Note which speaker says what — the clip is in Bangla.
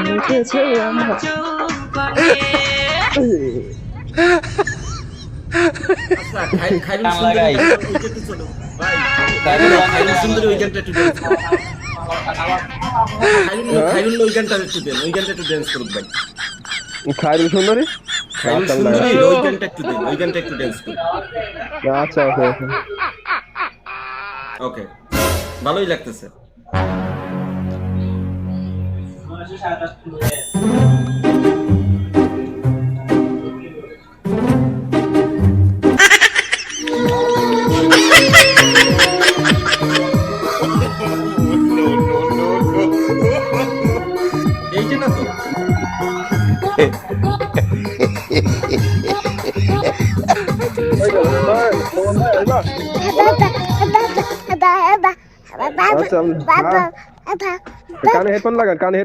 Speaker 1: লিখেছে আমার
Speaker 2: আচ্ছা খাইরুল
Speaker 3: গান
Speaker 2: সুন্দরী
Speaker 3: লাগাই।
Speaker 2: ওইটা একটু ছোট ভাই খাইরুল সুন্দরী ওই গানটা একটু dance করুন। খাইরুল ওই গানটা একটু দেন, ওই গানটা একটু ড্যান্স করুন ভাই।
Speaker 1: খায়রুল সুন্দরী
Speaker 2: খাইরুল
Speaker 1: আচ্ছা,
Speaker 2: সুন্দরী
Speaker 1: লাগা।
Speaker 2: ওই গানটা একটু দেন, ওই গানটা একটু ড্যান্স করুন।
Speaker 1: আচ্ছা ওকে ওকে
Speaker 2: ওকে, ভালোই লাগতেছে। এই যে না তো
Speaker 1: আচ্ছা কানে হেডফোন লাগান কানে